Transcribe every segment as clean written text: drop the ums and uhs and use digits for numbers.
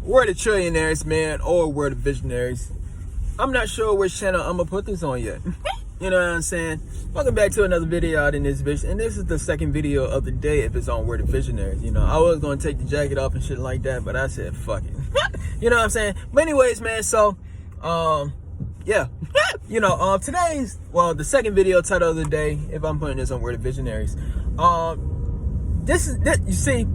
we're the trillionaires, man, or we're the visionaries. I'm not sure which channel I'm gonna put this on yet. You know what I'm saying? Welcome back to another video out in this bitch, and this is the second video of the day if it's on We're the Visionaries. You know, I was gonna take the jacket off and shit like that, but I said fuck it. You know what I'm saying? But anyways, man, so yeah. You know, today's, well, the second video title of the day, if I'm putting this on We're the Visionaries. This, you see,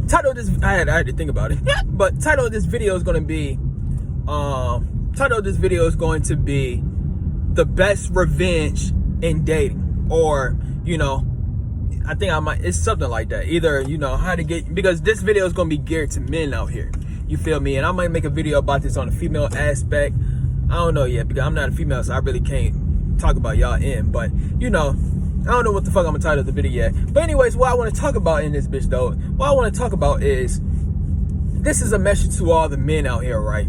title of this, I had to think about it. But title of this video is going to be the best revenge in dating, or, you know, I think it's something like that. Either, you know, how to get, because this video is going to be geared to men out here. You feel me? And I might make a video about this on the female aspect. I don't know yet, because I'm not a female, so I really can't talk about y'all in. But, you know, I don't know what the fuck I'm gonna title the video yet. But anyways, what I want to talk about in this bitch, though, what I want to talk about is, this is a message to all the men out here, right?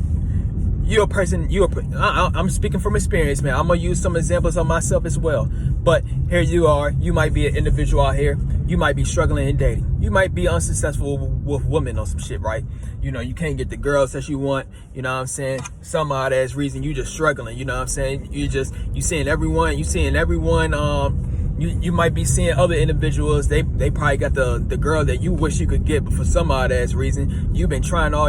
I'm speaking from experience, man. I'm gonna use some examples of myself as well. But here you are, you might be an individual out here, you might be struggling in dating, you might be unsuccessful with women on some shit, right? You know, you can't get the girls that you want, you know what I'm saying? Some odd ass reason you just struggling, you know what I'm saying? You seeing everyone, you might be seeing other individuals, they probably got the girl that you wish you could get, but for some odd ass reason, you've been trying all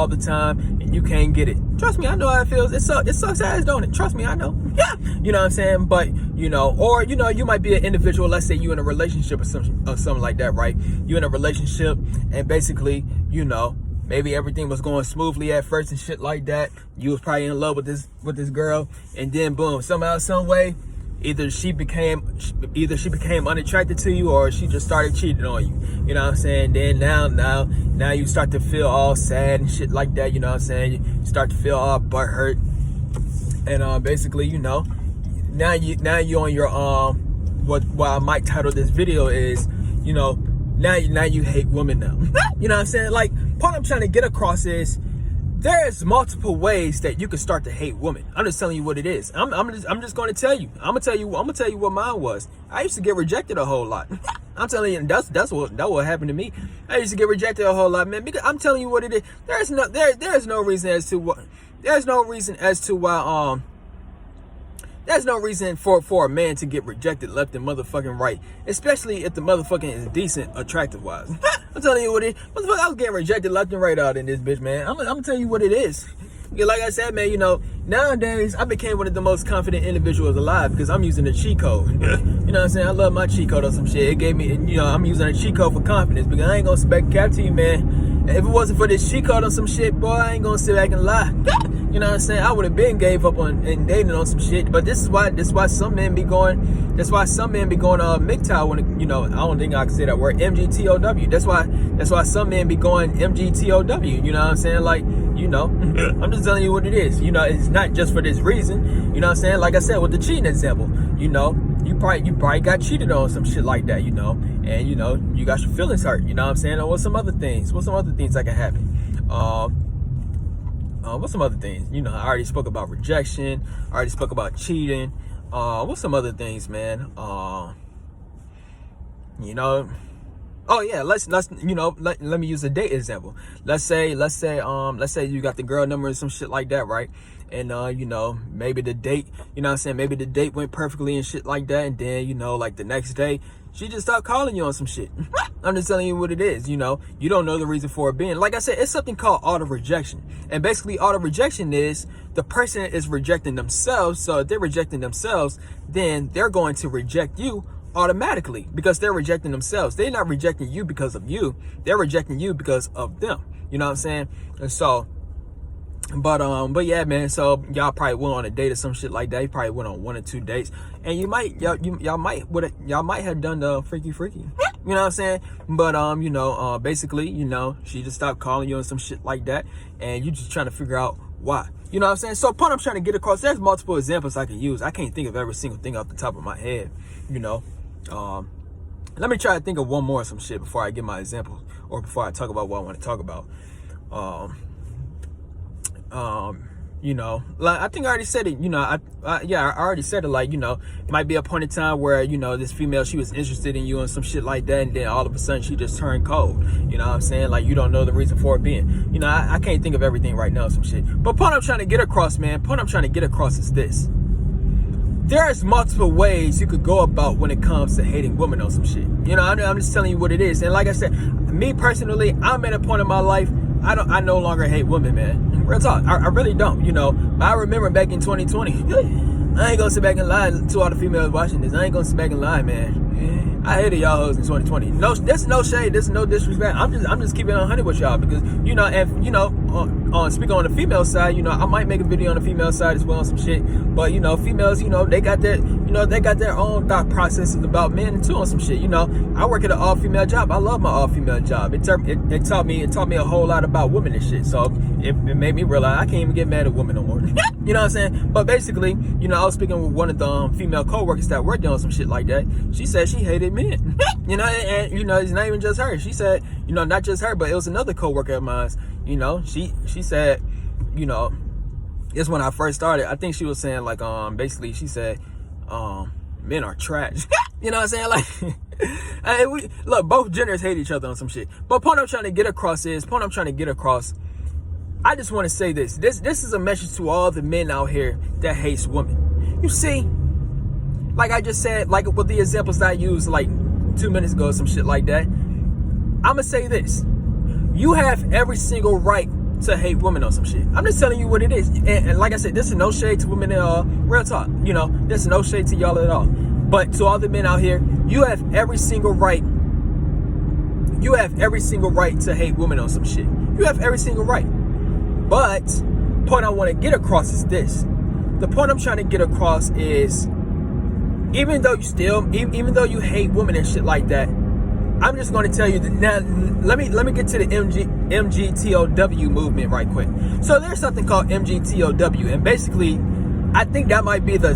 the time, and you can't get it. Trust me, I know how it feels. It sucks ass, don't it? Trust me, I know. Yeah, you know what I'm saying? But, you know, or, you know, you might be an individual, let's say you in a relationship or something like that, right? You in a relationship, and basically, you know, maybe everything was going smoothly at first and shit like that. You was probably in love with this girl, and then boom, somehow, some way, either she became unattracted to you, or she just started cheating on you. You know what I'm saying? Then now you start to feel all sad and shit like that. You know what I'm saying? You start to feel all butthurt, and basically, you know, now you on your what I might title this video is, you know, now you hate women now. You know what I'm saying? Like, part I'm trying to get across is, there's multiple ways that you can start to hate women. I'm just telling you what it is. I'm just going to tell you. I'm gonna tell you what mine was. I used to get rejected a whole lot. I'm telling you, that's what happened to me. I used to get rejected a whole lot, man. Because I'm telling you what it is. There's no reason as to for a man to get rejected left and motherfucking right, especially if the motherfucking is decent, attractive wise. I'm telling you what it is. Motherfucker, I was getting rejected left and right out in this bitch, man. I'm gonna tell you what it is. Yeah, like I said, man, you know, nowadays I became one of the most confident individuals alive because I'm using the cheat code. You know what I'm saying? I love my cheat code or some shit. It gave me, you know, I'm using a cheat code for confidence, because I ain't gonna spec cap to you, man. If it wasn't for this cheat code on some shit, boy, I ain't gonna sit back and lie. You know what I'm saying? I would have been gave up on and dating on some shit. But this is why some men be going MGTOW when, you know, I don't think I can say that word, MGTOW. That's why some men be going MGTOW. You know what I'm saying? Like, you know, I'm just telling you what it is. You know, it's not just for this reason. You know what I'm saying? Like I said with the cheating example, you know, you probably got cheated on, some shit like that, you know, and, you know, you got your feelings hurt. You know what I'm saying? Or what's some other things that can happen? What's some other things? You know, I already spoke about rejection. I already spoke about cheating. What's some other things, man? You know, oh yeah, let's you know, let me use a date example. Let's say you got the girl number and some shit like that, right? And you know, maybe the date, you know what I'm saying, maybe the date went perfectly and shit like that, and then, you know, like the next day she just stopped calling you on some shit. I'm just telling you what it is. You know, you don't know the reason for it being. Like I said, it's something called auto rejection. And basically auto rejection is the person is rejecting themselves. So if they're rejecting themselves, then they're going to reject you automatically, because they're rejecting themselves. They're not rejecting you because of you. They're rejecting you because of them. You know what I'm saying? And so, but yeah, man, so y'all probably went on a date or some shit like that. You probably went on 1 or 2 dates, and y'all might have done the freaky. You know what I'm saying? But you know, basically, you know, she just stopped calling you and some shit like that, and you just trying to figure out why. You know what I'm saying? So part I'm trying to get across, there's multiple examples I can use. I can't think of every single thing off the top of my head, you know. Let me try to think of one more some shit before I give my examples, or before I talk about what I want to talk about. You know, like I think I already said it. You know, I already said it. Like, you know, it might be a point in time where, you know, this female, she was interested in you and some shit like that, and then all of a sudden she just turned cold. You know what I'm saying? Like, you don't know the reason for it being. You know, I can't think of everything right now, some shit. But point I'm trying to get across, man. Point I'm trying to get across is this: there's multiple ways you could go about when it comes to hating women on some shit. You know, I'm just telling you what it is. And like I said, me personally, I'm at a point in my life, I no longer hate women, man. Real talk, I really don't. You know, I remember back in 2020, I ain't gonna sit back and lie to all the females watching this. I ain't gonna sit back and lie, man. I hated y'all hoes in 2020. No, there's no shade, there's no disrespect. I'm just keeping it 100 with y'all, because, you know, if, you know, on speaking on the female side, you know, I might make a video on the female side as well on some shit. But, you know, females, you know, they got their own thought processes about men too on some shit. You know, I work at an all-female job. I love my all-female job. It taught me a whole lot about women and shit. So it made me realize I can't even get mad at women no more. You know what I'm saying? But basically, you know, I was speaking with one of the female co-workers that worked on some shit like that. She said she hated men. You know, and you know, it's not even just her. She said, you know, not just her, but it was another co-worker of mine. You know, she said, you know, it's when I first started. I think she was saying, like, basically she said, men are trash. You know what I'm saying? Like, look, both genders hate each other on some shit. But point I'm trying to get across, I just want to say this. This is a message to all the men out here that hates women. You see, like I just said, like with the examples that I used like 2 minutes ago, some shit like that, I'ma say this: you have every single right to hate women on some shit. I'm just telling you what it is. And like I said, this is no shade to women at all. Real talk. You know, this is no shade to y'all at all. But to all the men out here, you have every single right. You have every single right to hate women on some shit. You have every single right. But point I want to get across is this. The point I'm trying to get across is, even though you hate women and shit like that, I'm just going to tell you that now. Let me get to the MGTOW movement right quick. So there's something called MGTOW, and basically, I think that might be the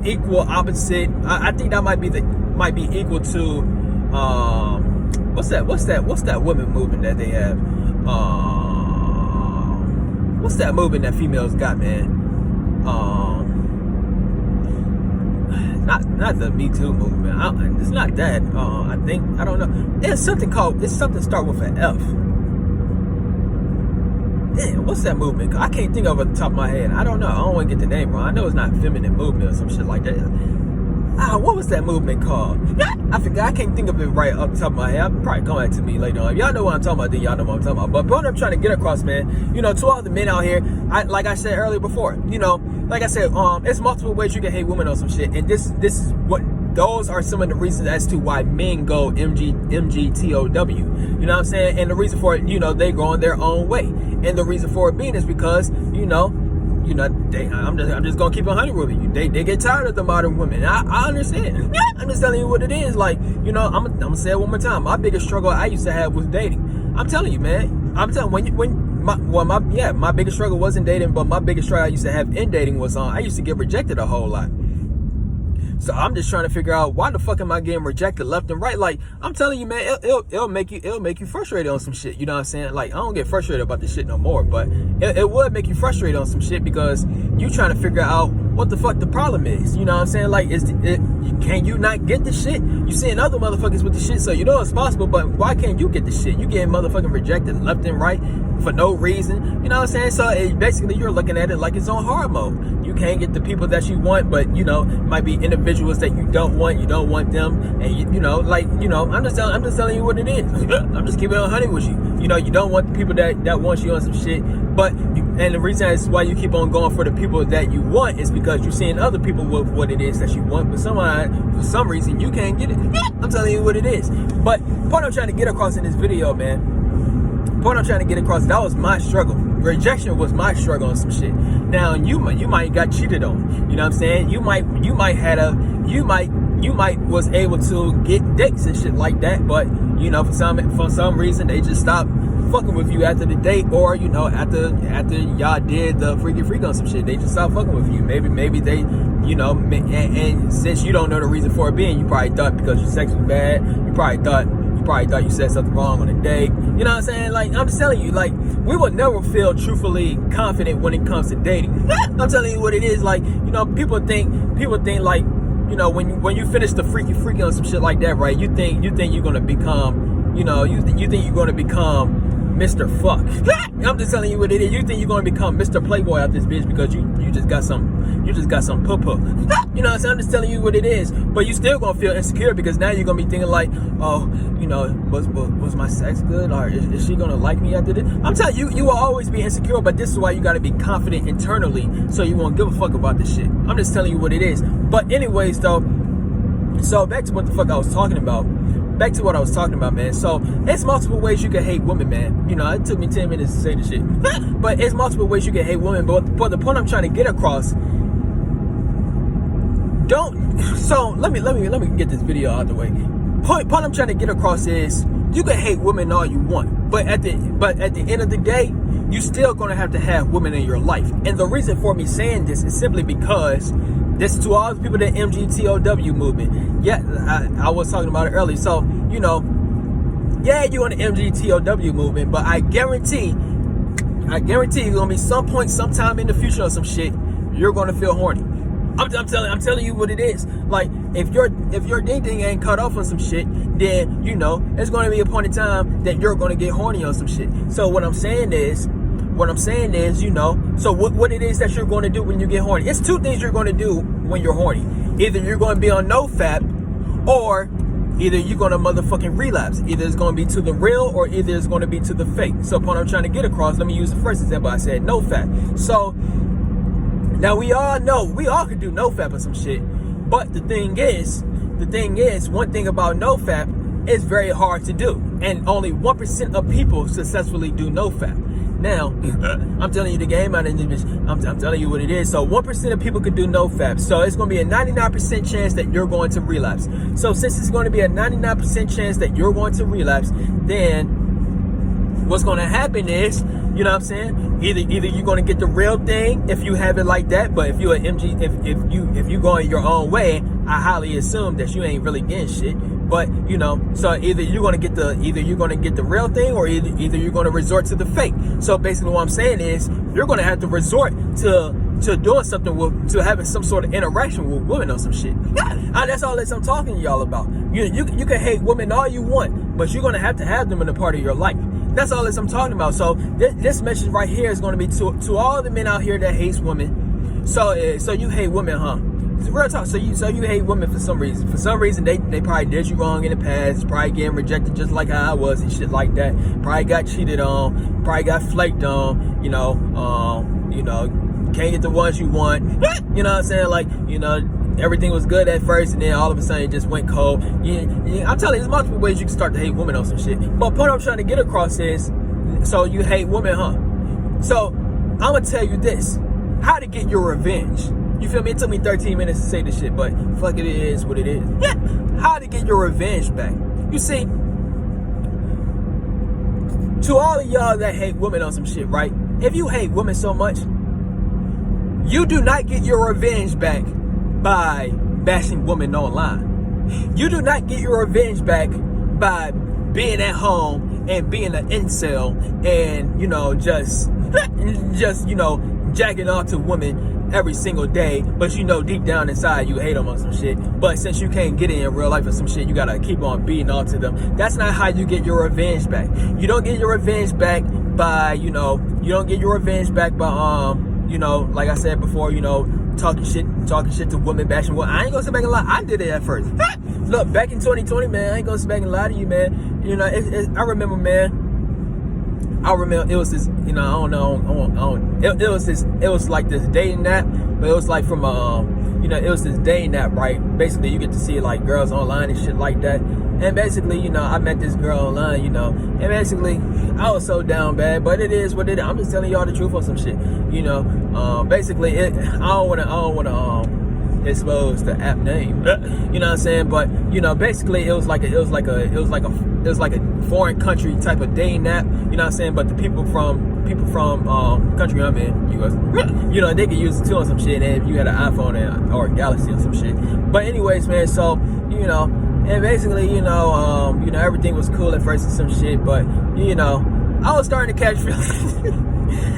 equal opposite. I think that might be equal to what's that women movement that they have? What's that movement that females got, man? Not the Me Too movement. It's not that. I don't know. It's something start with an F. Damn, what's that movement? I can't think of it at the top of my head. I don't know. I don't want to get the name wrong. I know it's not feminine movement or some shit like that. What was that movement called? I forgot. I can't think of it right off the top of my head. I'll probably come back to me later on. If y'all know what I'm talking about, then y'all know what I'm talking about. But what I'm trying to get across, man, you know, to all the men out here, like I said earlier before, you know, like I said, it's multiple ways you can hate women on some shit. And those are some of the reasons as to why men go MGTOW. You know what I'm saying? And the reason for it, you know, they go on their own way. And the reason for it being is because, you know, I'm just gonna keep it 100 with you. They get tired of the modern women. I understand. I'm just telling you what it is. Like, you know, I'm gonna say it one more time. My biggest struggle I used to have was dating. I'm telling you, man. I'm telling you, my biggest struggle wasn't dating, but my biggest struggle I used to have in dating was I used to get rejected a whole lot. So I'm just trying to figure out, why the fuck am I getting rejected left and right? Like, I'm telling you, man, it'll make you frustrated on some shit. You know what I'm saying? Like, I don't get frustrated about this shit no more, but it would make you frustrated on some shit, because you trying to figure out what the fuck the problem is. You know what I'm saying? Like, can you not get the shit? You seeing other motherfuckers with the shit, so you know it's possible, but why can't you get the shit? You getting motherfucking rejected left and right for no reason. You know what I'm saying? So basically, you're looking at it like it's on hard mode. You can't get the people that you want, but, you know, it might be individuals that you don't want them, and you know, like, you know, I'm just telling you what it is. I'm just keeping it 100 with you. You know, you don't want the people that want you on some shit, and the reason is why you keep on going for the people that you want is because you're seeing other people with what it is that you want, but for some reason you can't get it. I'm telling you what it is. But point I'm trying to get across in this video, man, that was my struggle. Rejection was my struggle on some shit. Now you might got cheated on. You know what I'm saying? You might was able to get dates and shit like that, but, you know, for some reason they just stopped fucking with you after the date, or, you know, after y'all did the freak on some shit, they just stopped fucking with you. Maybe they, you know, and since you don't know the reason for it being, you probably thought because your sex was bad, you probably thought, You probably thought you said something wrong on a date. You know what I'm saying? Like, I'm just telling you, like, we will never feel truthfully confident when it comes to dating. I'm telling you what it is. Like, you know, people think like, you know, when you finish the freaky on some shit like that, right? You think you're gonna become, you know, you think you're gonna become Mr. Fuck. I'm just telling you what it is. You think you're gonna become Mr. Playboy out this bitch because you just got some poo-poo. You know what I'm saying? I'm just telling you what it is. But you still gonna feel insecure because now you're gonna be thinking like, oh, you know, was my sex good, or is she gonna like me after this? I'm telling you, you will always be insecure, but this is why you gotta be confident internally so you won't give a fuck about this shit. I'm just telling you what it is. But anyways though, so back to what the fuck I was talking about. Back to what I was talking about, man. So it's multiple ways you can hate women, man. You know, it took me 10 minutes to say the shit. But it's multiple ways you can hate women. But the point I'm trying to get across, so let me get this video out the way. Point I'm trying to get across is you can hate women all you want, but at the end of the day, you still gonna have to have women in your life. And the reason for me saying this is simply because this is to all the people that MGTOW movement. Yeah, I was talking about it earlier. So, you know, yeah, you on the MGTOW movement, but I guarantee you're gonna be some point, sometime in the future or some shit, you're gonna feel horny. I'm telling you what it is. Like, if your ding ding ain't cut off on some shit, then, you know, there's gonna be a point in time that you're gonna get horny on some shit. So what I'm saying is, you know, so what it is that you're going to do when you get horny. It's two things you're going to do when you're horny. Either you're going to be on NoFap, or either you're going to motherfucking relapse. Either it's going to be to the real, or either it's going to be to the fake. So what I'm trying to get across, let me use the first example. I said NoFap. So now we all can do NoFap or some shit. But the thing is, one thing about NoFap, it's very hard to do. And only 1% of people successfully do NoFap. Now, I'm telling you the game out of this. I'm telling you what it is. So 1% of people could do NoFap. So it's going to be a 99% chance that you're going to relapse. So since it's going to be a 99% chance that you're going to relapse, then what's going to happen is, you know what I'm saying? Either you're going to get the real thing if you have it like that. But if you're an MG, if you going your own way, I highly assume that you ain't really getting shit. But, you know, so either you're gonna get the real thing, or either you're gonna resort to the fake. So basically what I'm saying is you're gonna have to resort to doing something to having some sort of interaction with women or some shit. That's all that I'm talking to y'all about. You can hate women all you want, but you're gonna have to have them in a part of your life. That's all that I'm talking about. So this message right here is gonna be to all the men out here that hates women. So you hate women, huh? It's real talk. So you hate women for some reason. For some reason, they probably did you wrong in the past. Probably getting rejected just like how I was and shit like that. Probably got cheated on. Probably got flaked on. You know, can't get the ones you want. You know what I'm saying? Like, you know, everything was good at first, and then all of a sudden it just went cold. I'm telling you, there's multiple ways you can start to hate women on some shit. But the point I'm trying to get across is, so you hate women, huh? So I'm gonna tell you this: how to get your revenge. You feel me? It took me 13 minutes to say this shit, but fuck it, it is what it is. How to get your revenge back. You see, to all of y'all that hate women on some shit, right? If you hate women so much, you do not get your revenge back by bashing women online. You do not get your revenge back by being at home and being an incel and, you know, just you know, jacking off to women every single day, but you know deep down inside you hate them on some shit. But since you can't get it in real life or some shit, you gotta keep on beating off to them. That's not how you get your revenge back. You don't get your revenge back by, you know, you don't get your revenge back by you know, like I said before, you know, talking shit to women, bashing women. I ain't gonna sit back and lie. I did it at first. Look, back in 2020, man, I ain't gonna sit back and lie to you, man. You know, I remember, man. It was this, you know, I don't know. It was like this dating app, but it was like from you know, it was this dating app, right? Basically, you get to see like girls online and shit like that. And basically, you know, I met this girl online, you know, and basically, I was so down bad, but it is what it is. I'm just telling y'all the truth on some shit, you know. Basically, I don't wanna expose the app name, you know what I'm saying? But you know, basically, it was like a foreign country type of dating app, you know what I'm saying? But the people from country I'm in, US, you know, they could use it too on some shit. And if you had an iPhone or a Galaxy or some shit. But anyways, man, so you know, And basically, everything was cool at first and some shit, but I was starting to catch feelings.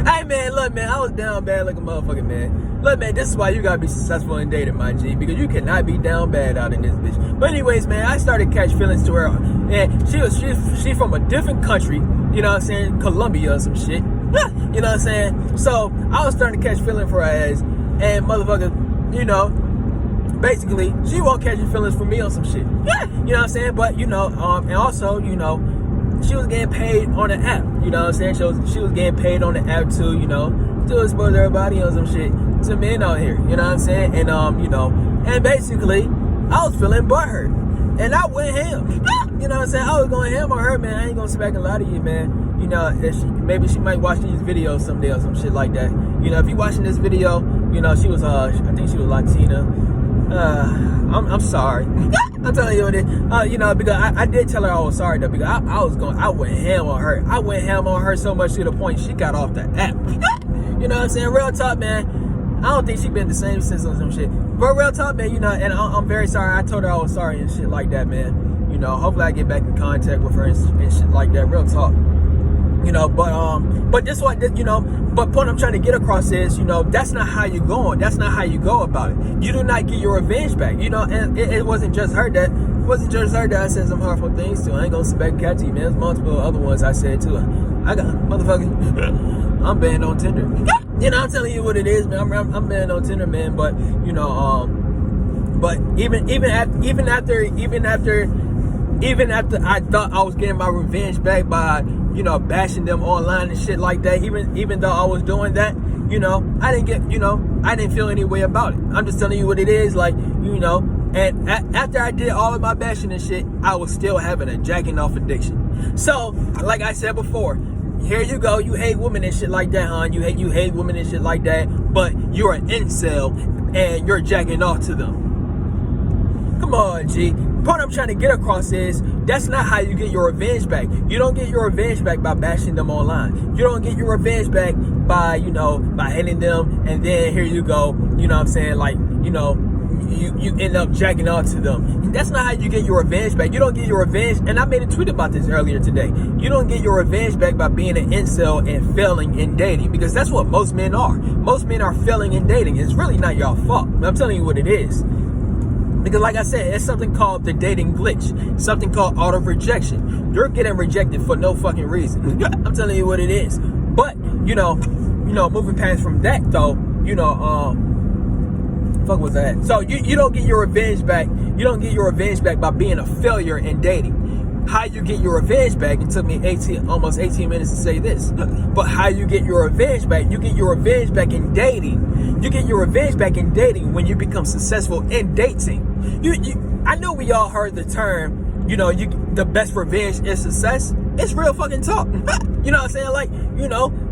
Hey man, look man, I was down bad like a motherfucker, man. Look man, this is why you gotta be successful in dating, my G, because you cannot be down bad out in this bitch. But anyways, man, I started to catch feelings to her, and she from a different country, you know what I'm saying, Colombia or some shit. You know what I'm saying? So I was starting to catch feelings for her ass, and motherfucker, basically, she won't catch feelings for me on some shit. You know what I'm saying? But and also, she was getting paid on the app. You know what I'm saying? She was getting paid on the app too, to expose everybody on some shit to men out here. You know what I'm saying? And and basically, I was feeling butthurt. And I went ham. You know what I'm saying? I was going ham on her, man. I ain't gonna sit back and lie to you, man. Maybe she might watch these videos someday or some shit like that. If you watching this video, she was I think she was Latina. I'm sorry. I'm telling you what it is. Because I did tell her I was sorry though, because I went ham on her. I went ham on her so much to the point she got off the app. You know what I'm saying? Real talk, man. I don't think she been the same since or some shit. But real talk, man, and I'm very sorry. I told her I was sorry and shit like that, man. Hopefully I get back in contact with her and shit like that. Real talk. But this what, but point I'm trying to get across is, that's not how you going. That's not how you go about it. You do not get your revenge back, and it wasn't just her that, I said some hurtful things to. I ain't gonna spec catchy, man. There's multiple other ones I said to her. I got, motherfucker, I'm banned on Tinder. I'm telling you what it is, man. I'm banned on Tinder, man. But, but even after I thought I was getting my revenge back by, bashing them online and shit like that, even though I was doing that, I didn't feel any way about it. I'm just telling you what it is, like, and after I did all of my bashing and shit, I was still having a jacking off addiction. So, like I said before, here you go, you hate women and shit like that, hon. You hate women and shit like that, but you're an incel and you're jacking off to them. Come on, G. The point I'm trying to get across is that's not how you get your revenge back. You don't get your revenge back by bashing them online. You don't get your revenge back by, by hating them, and then here you go, you know what I'm saying, like, you end up jacking off to them. That's not how you get your revenge back. You don't get your revenge, and I made a tweet about this earlier today. You don't get your revenge back by being an incel and failing in dating, because that's what most men are. Most men are failing in dating. It's really not your fault. I'm telling you what it is. Because like I said, it's something called the dating glitch. Something called auto-rejection. You're getting rejected for no fucking reason. I'm telling you what it is. But, moving past from that though, fuck was that? So you don't get your revenge back. You don't get your revenge back by being a failure in dating. How you get your revenge back, it took me almost 18 minutes to say this. But how you get your revenge back, you get your revenge back in dating. You get your revenge back in dating when you become successful in dating. I know we all heard the term, the best revenge is success. It's real fucking talk. You know what I'm saying? Like,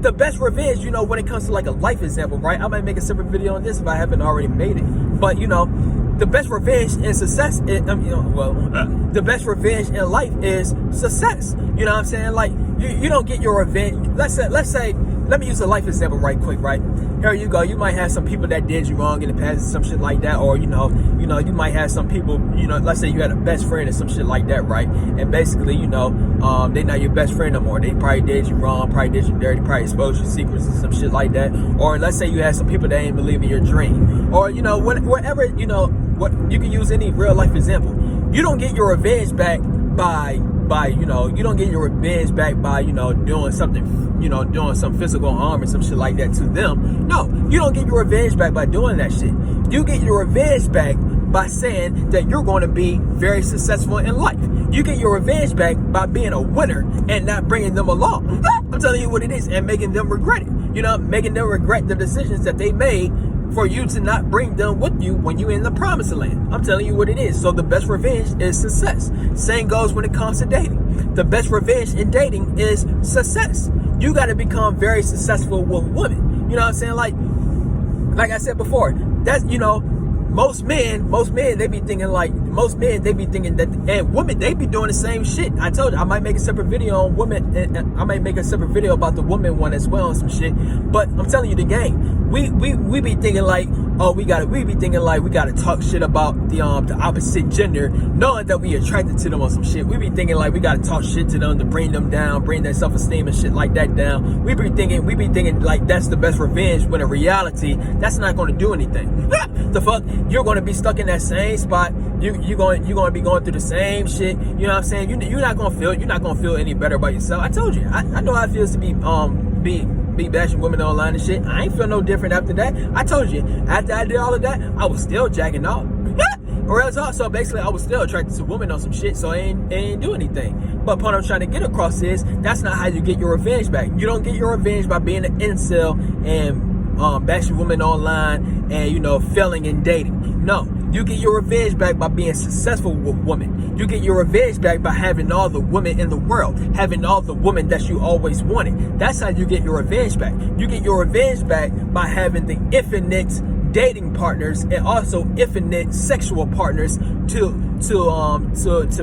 the best revenge, when it comes to like a life example, right? I might make a separate video on this if I haven't already made it. But, the best revenge in success is, the best revenge in life is success. You know what I'm saying? Like, you don't get your revenge. Let's say, let me use a life example right quick, right? Here you go. You might have some people that did you wrong in the past, some shit like that, or you might have some people, let's say you had a best friend or some shit like that, right? And basically, they not your best friend no more. They probably did you wrong, probably did you dirty, probably exposed your secrets and some shit like that. Or let's say you had some people that ain't believe in your dream, or whatever, what you can use any real life example. You don't get your revenge back by you don't get your revenge back by doing some physical harm or some shit like that to them. No, you don't get your revenge back by doing that shit. You get your revenge back by saying that you're going to be very successful in life. You get your revenge back by being a winner and not bringing them along. I'm telling you what it is, and making them regret it. Making them regret the decisions that they made for you to not bring them with you when you're in the promised land. I'm telling you what it is. So the best revenge is success. Same goes when it comes to dating. The best revenge in dating is success. You got to become very successful with women. You know what I'm saying? Like I said before, that's, most men, they be thinking that, and women, they be doing the same shit. I told you, I might make a separate video on women, and I might make a separate video about the woman one as well and some shit. But I'm telling you the game. We be thinking like, we be thinking like we gotta talk shit about the opposite gender, knowing that we attracted to them or some shit. We be thinking like we gotta talk shit to them to bring them down, bring their self-esteem and shit like that down. We be thinking like that's the best revenge, when in reality, that's not gonna do anything. The fuck? You're gonna be stuck in that same spot. You're gonna be going through the same shit. You know what I'm saying? You're not gonna feel any better about yourself. I told you. I know how it feels to be bashing women online and shit. I ain't feel no different after that. I told you, after I did all of that, I was still jacking off. Or else also, basically, I was still attracted to women on some shit, so I ain't do anything. But what I'm trying to get across is, that's not how you get your revenge back. You don't get your revenge by being an incel and bashing women online and, you know, failing in dating. No. You get your revenge back by being successful with women. You get your revenge back by having all the women in the world, having all the women that you always wanted. That's how you get your revenge back. You get your revenge back by having the infinite dating partners and also infinite sexual partners to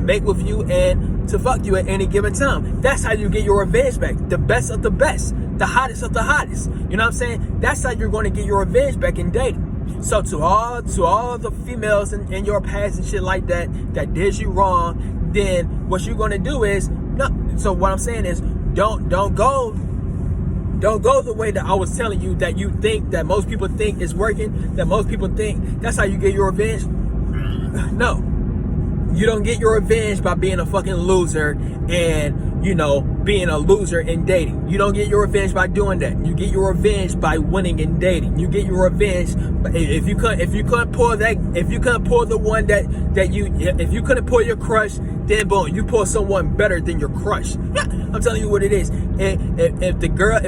make with you and to fuck you at any given time. That's how you get your revenge back. The best of the best, the hottest of the hottest. You know what I'm saying? That's how you're going to get your revenge back in dating. So to all the females in your past and shit like that did you wrong, then what you're gonna do is no. So what I'm saying is don't go the way that I was telling you, that you think, that most people think is working, that most people think that's how you get your revenge. No, you don't get your revenge by being a fucking loser and, you know, being a loser in dating. You don't get your revenge by doing that. You get your revenge by winning in dating. You get your revenge if you couldn't pull the one if you couldn't pull your crush, then boom, you pull someone better than your crush. I'm telling you what it is. If the girl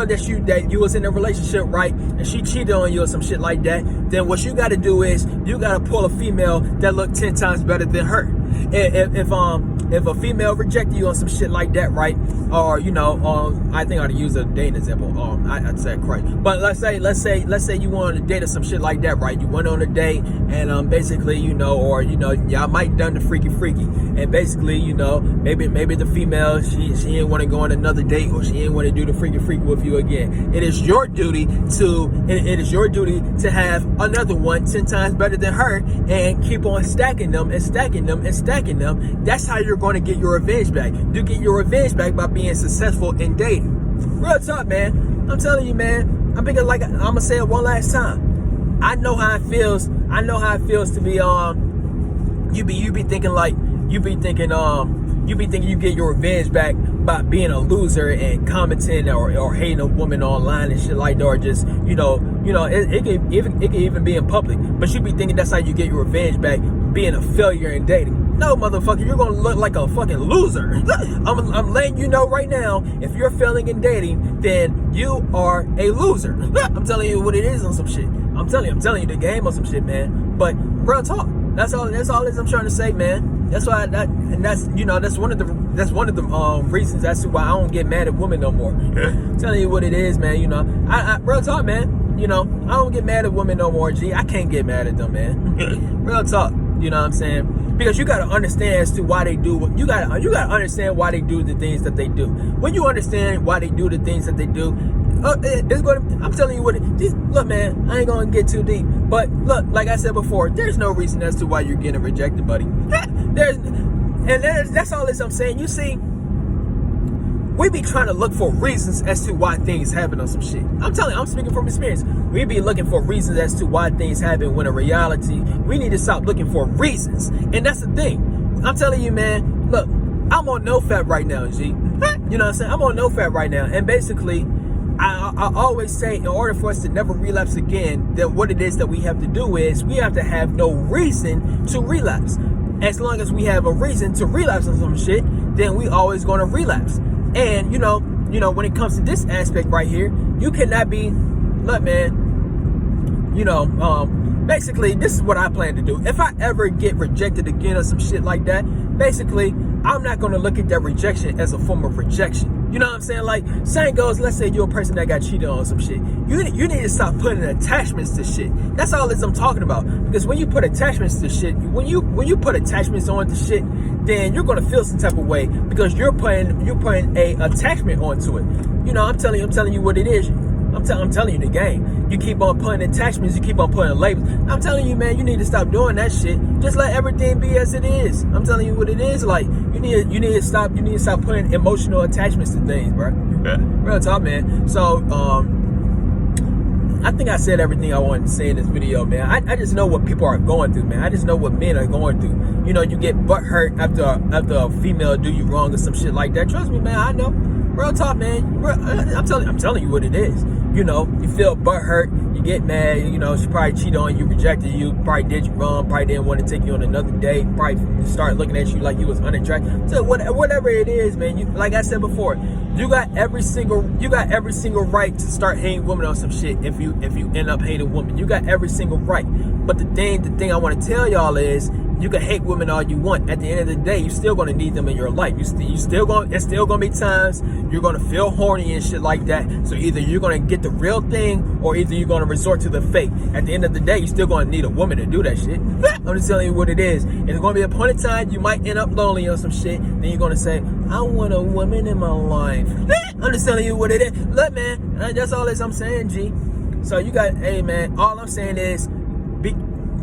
that you was in a relationship, right, and she cheated on you or some shit like that, then what you gotta do is you gotta pull a female that looked 10 times better than her. If a female rejected you on some shit like that, right? Or, you know, I think I'd use a dating example. I'd say Christ. But let's say you wanted to date or some shit like that, right? You went on a date and basically, you know, or, you know, y'all might done the freaky. And basically, you know, maybe the female, she didn't want to go on another date, or she didn't want to do the freaky with you again. It is your duty to have another one 10 times better than her and keep on stacking them. That's how you're going to get your revenge back. You get your revenge back by being successful in dating. Real talk, man. I'm telling you, man. I'm gonna say it one last time. I know how it feels. To be you be thinking you get your revenge back by being a loser and commenting or hating a woman online and shit like that, or just, you know, it could even be in public. But you be thinking that's how you get your revenge back, being a failure in dating. No, motherfucker, you're gonna look like a fucking loser. I'm letting you know right now, if you're failing in dating, then you are a loser. I'm telling you what it is on some shit. I'm telling you the game on some shit, man. But real talk, that's all I'm trying to say, man. That's why that's one of the reasons as to why I don't get mad at women no more. I'm telling you what it is, man. You know, I real talk, man. You know, I don't get mad at women no more. G, I can't get mad at them, man. Real talk. You know what I'm saying? Because you gotta understand as to why they do what you gotta understand why they do the things that they do. When you understand why they do the things that they do, I'm telling you look, man, I ain't gonna get too deep. But look, like I said before, there's no reason as to why you're getting rejected, buddy. That's all I'm saying. You see, we be trying to look for reasons as to why things happen on some shit. I'm speaking from experience. We be looking for reasons as to why things happen, when in reality, we need to stop looking for reasons. And that's the thing. I'm telling you, man, look, I'm on NoFap right now, G. You know what I'm saying? I'm on NoFap right now. And basically, I always say, in order for us to never relapse again, that what it is that we have to do is we have to have no reason to relapse. As long as we have a reason to relapse on some shit, then we always going to relapse. And, you know, when it comes to this aspect right here, you cannot be, look, man, you know, basically, this is what I plan to do. If I ever get rejected again or some shit like that, basically, I'm not going to look at that rejection as a form of rejection. You know what I'm saying? Like, same goes, let's say you're a person that got cheated on some shit. You need to stop putting attachments to shit. That's all I'm talking about. Because when you put attachments to shit, when you put attachments onto shit, then you're gonna feel some type of way because you're putting a attachment onto it. You know, I'm telling you what it is. I'm telling you the game. You keep on putting attachments, you keep on putting labels. I'm telling you, man, you need to stop doing that shit. Just let everything be as it is. I'm telling you what it is. Like, you need to stop putting emotional attachments to things, bro. Yeah. Real talk, man. So, I think I said everything I wanted to say in this video, man. I just know what people are going through, man. I just know what men are going through. You know, you get butt hurt after a female do you wrong or some shit like that. Trust me, man, I know. Real talk, man. I'm telling you what it is. You know, you feel butt hurt, you get mad, you know, she probably cheated on you, rejected you, probably did you wrong, probably didn't want to take you on another date, probably start looking at you like you was unattractive. So whatever it is, man, you, like I said before, you got every single right to start hating women on some shit if you end up hating women. You got every single right. But the thing I want to tell y'all is, you can hate women all you want. At the end of the day, you're still gonna need them in your life. It's still gonna be times you're gonna feel horny and shit like that. So either you're gonna get the real thing, or either you're gonna resort to the fake. At the end of the day, you're still gonna need a woman to do that shit. I'm just telling you what it is. And there's gonna be a point in time you might end up lonely on some shit. Then you're gonna say, I want a woman in my life. I'm just telling you what it is. Look, man, that's all I'm saying, G. So you got, hey, man, all I'm saying is,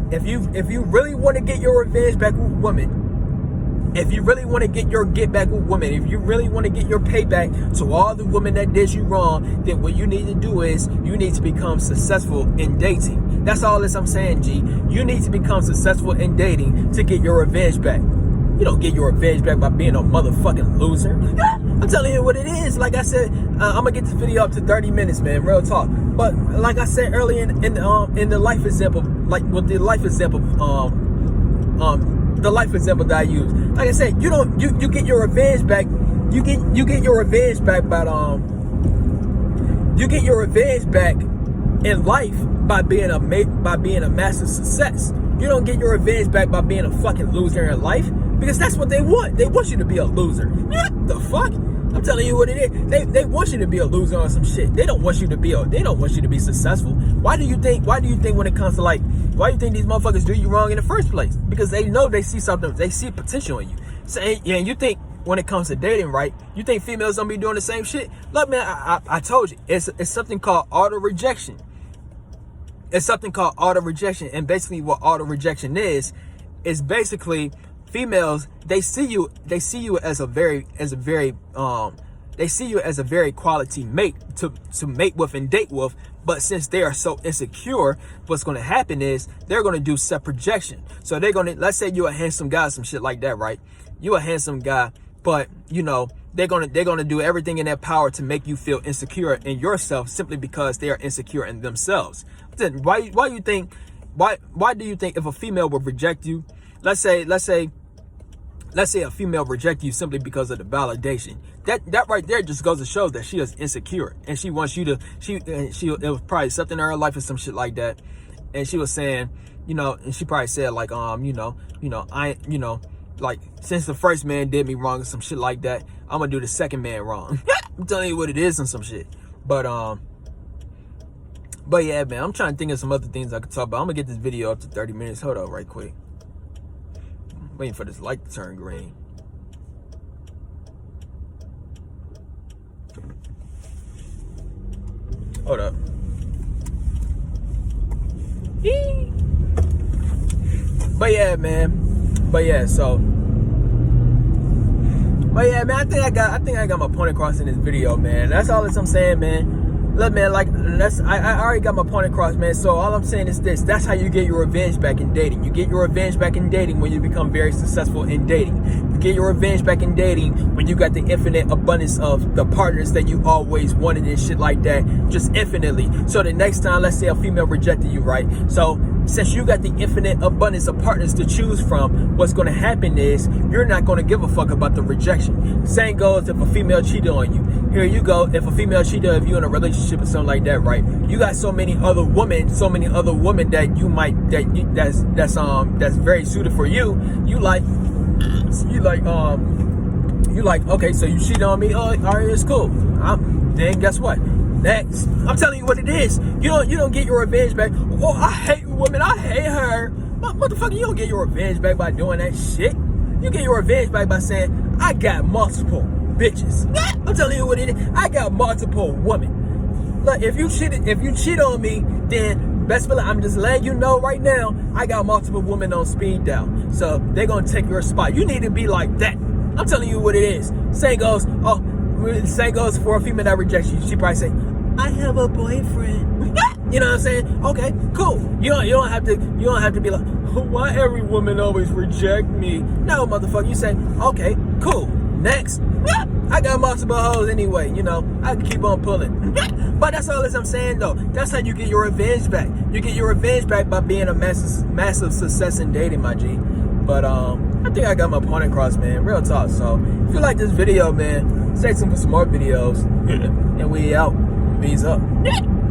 if you really want to get your revenge back with women, if you really want to get your get back with women, if you really want to get your payback to all the women that did you wrong, then what you need to do is you need to become successful in dating. That's all I'm saying, G. You need to become successful in dating to get your revenge back. You don't get your revenge back by being a motherfucking loser. I'm telling you what it is. Like I said, I'm gonna get this video up to 30 minutes, man. Real talk. But like I said earlier in the life example, like with the life example, the life example that I use. Like I said, you get your revenge back. You get your revenge back by you get your revenge back in life by being a massive success. You don't get your revenge back by being a fucking loser in life. Because that's what they want. They want you to be a loser. What the fuck? I'm telling you what it is. They want you to be a loser on some shit. They don't want you to be successful. Why do you think when it comes to why do you think these motherfuckers do you wrong in the first place? Because they know they see something, they see potential in you. So, yeah, and you think when it comes to dating, right? You think females don't be doing the same shit? Look, man, I told you, it's something called auto rejection. It's something called auto rejection, and basically what auto rejection is basically females, they see you as a very quality mate to mate with and date with. But since they are so insecure, what's going to happen is they're going to do self-projection. So they're going to, let's say you're a handsome guy, some shit like that, right? You're a handsome guy, but you know, they're going to do everything in their power to make you feel insecure in yourself simply because they are insecure in themselves. Then why do you think if a female would reject you, let's say a female reject you simply because of the validation, that right there just goes to show that she is insecure, and she wants you to, it was probably something in her life or some shit like that, and she was saying, you know, and she probably said like, like, since the first man did me wrong or some shit like that, I'm gonna do the second man wrong. I'm telling you what it is and some shit. But yeah, man, I'm trying to think of some other things I could talk about. I'm gonna get this video up to 30 minutes. Hold on right quick. Waiting for this light to turn green. Hold up. But yeah, man. But yeah, man, I think I got my point across in this video, man. That's all I'm saying, man. Look, man, like, I already got my point across, man. So all I'm saying is this: that's how you get your revenge back in dating. You get your revenge back in dating when you become very successful in dating. You get your revenge back in dating when you got the infinite abundance of the partners that you always wanted and shit like that, just infinitely. So the next time, let's say a female rejected you, right? So since you got the infinite abundance of partners to choose from, what's going to happen is you're not going to give a fuck about the rejection. Same goes if a female cheated on you. Here you go. If a female cheated, if you're in a relationship or something like that, right? You got so many other women that's very suited for you. You like, okay, so you cheated on me. Oh, all right, it's cool. Then guess what? Next, I'm telling you what it is. You don't get your revenge back. Oh, I hate women. I hate her. Motherfucker, you don't get your revenge back by doing that shit. You get your revenge back by saying, I got multiple bitches. I'm telling you what it is. I got multiple women. Look, if you cheat on me, then best believe I'm just letting you know right now, I got multiple women on speed dial. So they're gonna take your spot. You need to be like that. I'm telling you what it is. Same goes for a female that rejects you. She probably say, I have a boyfriend. You know what I'm saying? Okay, cool. You don't have to be like, why every woman always reject me? No, motherfucker. You say, okay, cool. Next. I got multiple hoes anyway, you know. I can keep on pulling. But that's all I'm saying though. That's how you get your revenge back. You get your revenge back by being a massive success in dating, my G. But I think I got my point across, man. Real talk. So if you like this video, man, stay tuned for some more videos. And we out. Peace up.